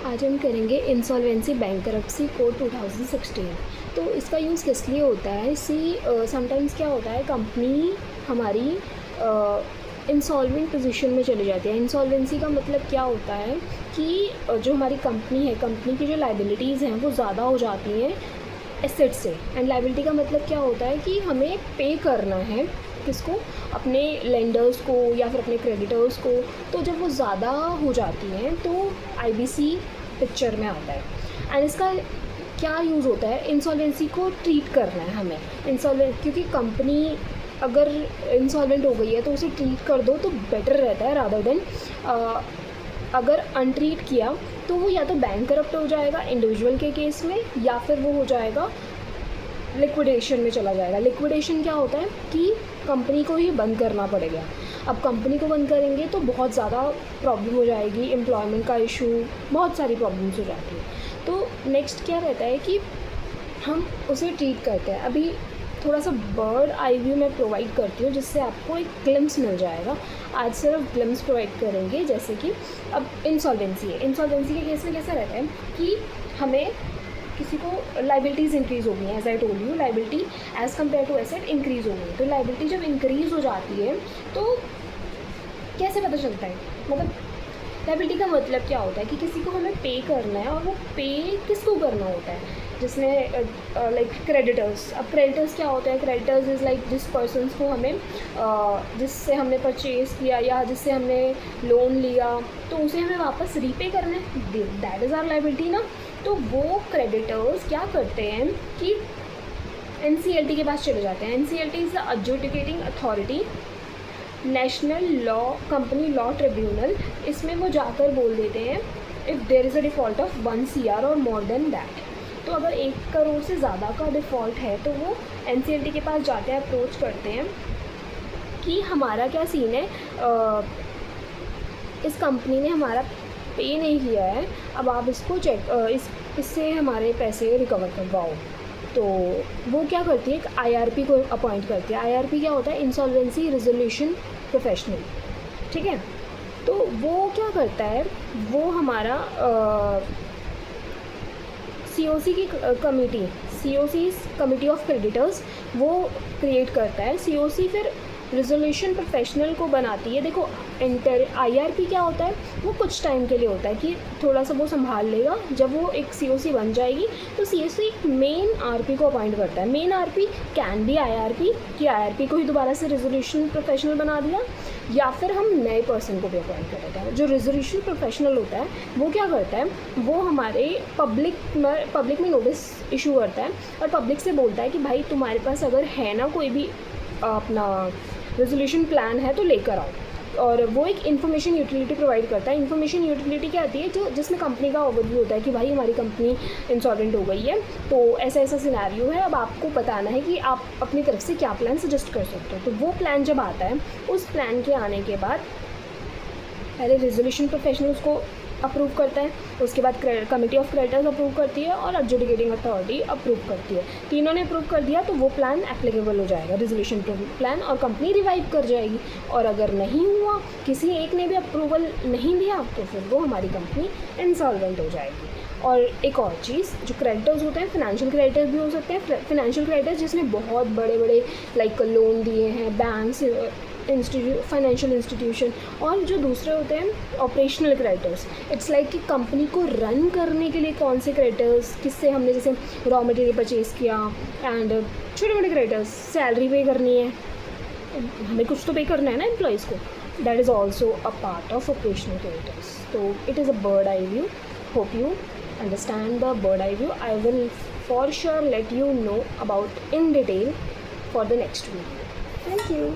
आज हम करेंगे इंसॉल्वेंसी बैंकरप्सी कोड 2016। तो इसका यूज़ किस लिए होता है? समटाइम्स क्या होता है, कंपनी हमारी इंसॉल्वेंट पोजीशन में चली जाती है। इंसॉल्वेंसी का मतलब क्या होता है कि जो हमारी कंपनी है, कंपनी की जो लाइबिलिटीज़ हैं वो ज़्यादा हो जाती हैं एसेट से। एंड लाइबिलिटी का मतलब क्या होता है कि हमें पे करना है किसको, अपने लेंडर्स को या फिर अपने क्रेडिटर्स को। तो जब वो ज़्यादा हो जाती हैं तो आईबीसी पिक्चर में आता है। एंड इसका क्या यूज़ होता है, इंसॉल्वेंसी को ट्रीट करना है हमें। क्योंकि कंपनी अगर इंसॉल्वेंट हो गई है तो उसे ट्रीट कर दो तो बेटर रहता है, रादर देन अगर अनट्रीट किया तो वो या तो बैंकरप्ट हो जाएगा इंडिविजुअल के केस में, या फिर वो हो जाएगा लिक्विडेशन में चला जाएगा। लिक्विडेशन क्या होता है कि कंपनी को ही बंद करना पड़ेगा। अब कंपनी को बंद करेंगे तो बहुत ज़्यादा प्रॉब्लम हो जाएगी, एम्प्लॉयमेंट का इशू, बहुत सारी प्रॉब्लम्स हो जाती है। तो नेक्स्ट क्या रहता है कि हम उसे ट्रीट करते हैं। अभी थोड़ा सा बर्ड आई व्यू मैं प्रोवाइड करती हूँ जिससे आपको एक ग्लिम्स मिल जाएगा। आज सिर्फ ग्लिम्स प्रोवाइड करेंगे। जैसे कि अब इंसॉल्वेंसी है, इंसॉल्वेंसी के केस में कैसा रहता है कि हमें किसी को लाइबिलिटीज़ इंक्रीज़ हो गई हैं। As I told you, liability as compare to asset increase हो गई। तो लाइबिलिटी जब इंक्रीज़ हो जाती है तो कैसे पता चलता है, मतलब लाइबिलिटी का मतलब क्या होता है कि किसी को हमें पे करना है, और वो पे किसको करना होता है, जिसमें लाइक क्रेडिटर्स। अब क्रेडिटर्स क्या होता है, क्रेडिटर्स इज़ लाइक जिस पर्सनस को हमें जिससे हमने परचेज़ किया या जिससे हमने लोन लिया तो उसे हमें वापस रीपे करना है, दैट इज़ आवर लाइबिलिटी ना। तो वो क्रेडिटर्स क्या करते हैं कि एनसीएलटी के पास चले जाते हैं। NCLT is the adjudicating authority, national law company law tribunal. इसमें वो जाकर बोल देते हैं if there is a default of 1 CR और मोर देन दैट। तो अगर 1 करोड़ से ज़्यादा का डिफ़ॉल्ट है तो वो एनसीएलटी के पास जाते हैं, अप्रोच करते हैं कि हमारा क्या सीन है, इस कंपनी ने हमारा पे नहीं किया है, अब आप इसको इससे हमारे पैसे रिकवर करवाओ। तो वो क्या करती है, एक आईआरपी को अपॉइंट करती है। आईआरपी क्या होता है, इंसॉल्वेंसी रिजोल्यूशन प्रोफेशनल, ठीक है। तो वो क्या करता है, वो हमारा सीओसी की committee, COC committee of creditors, वो क्रिएट करता है। सीओसी फिर रिजोल्यूशन प्रोफेशनल को बनाती है। देखो आईआरपी क्या होता है, वो कुछ टाइम के लिए होता है कि थोड़ा सा वो संभाल लेगा। जब वो एक सीओसी बन जाएगी तो सीओसी मेन आरपी को अपॉइंट करता है। Main RP can be IRP, कि आईआरपी को ही दोबारा से रिजोल्यूशन प्रोफेशनल बना दिया, या फिर हम नए पर्सन को भी अपॉइंट कर देते हैं। जो रिजोल्यूशन प्रोफेशनल होता है वो क्या करता है, वो हमारे पब्लिक में नोटिस इशू करता है और पब्लिक से बोलता है कि भाई तुम्हारे पास अगर है ना कोई भी अपना रेजोल्यूशन प्लान है तो लेकर आओ। और वो एक इन्फॉर्मेशन यूटिलिटी प्रोवाइड करता है। इन्फॉर्मेशन यूटिलिटी क्या आती है, जो जिसमें कंपनी का ओवरव्यू होता है कि भाई हमारी कंपनी इंसॉल्वेंट हो गई है, तो ऐसा ऐसा सिनेरियो है, अब आपको बताना है कि आप अपनी तरफ से क्या प्लान सजेस्ट कर सकते हो। तो वो प्लान जब आता है, उस प्लान के आने के बाद पहले रेजोल्यूशन प्रोफेशनल उसको अप्रूव करता है, उसके बाद कमिटी ऑफ क्रेडिटर्स अप्रूव करती है और एडजुडिकेटिंग अथॉरिटी अप्रूव करती है। तीनों ने अप्रूव कर दिया तो वो प्लान एप्लीकेबल हो जाएगा, रेजोल्यूशन प्लान, और कंपनी रिवाइव कर जाएगी। और अगर नहीं हुआ, किसी एक ने भी अप्रूवल नहीं दिया, तो फिर वो हमारी कंपनी इंसॉल्वेंट हो जाएगी। और एक और चीज़, जो क्रेडिटर्स होते हैं, फाइनेंशियल क्रेडिटर्स भी हो सकते हैं। फाइनेंशियल क्रेडिटर्स जिसमें बहुत बड़े बड़े लाइक लोन दिए हैं बैंक्स, फाइनेंशियल इंस्टीट्यूशन, और जो दूसरे होते हैं ऑपरेशनल क्रेडिटर्स। इट्स लाइक कि कंपनी को रन करने के लिए कौन से क्रेडिटर्स, किससे हमने जैसे रॉ मटेरियल परचेज़ किया, एंड छोटे मोटे क्रेडिटर्स, सैलरी पे करनी है, हमें कुछ तो पे करना है ना एम्प्लॉयज़ को, that is also a part of operational creditors. तो it is a bird eye view. Hope you understand the bird eye view. I will for sure let you know about in detail for the next video. Thank you.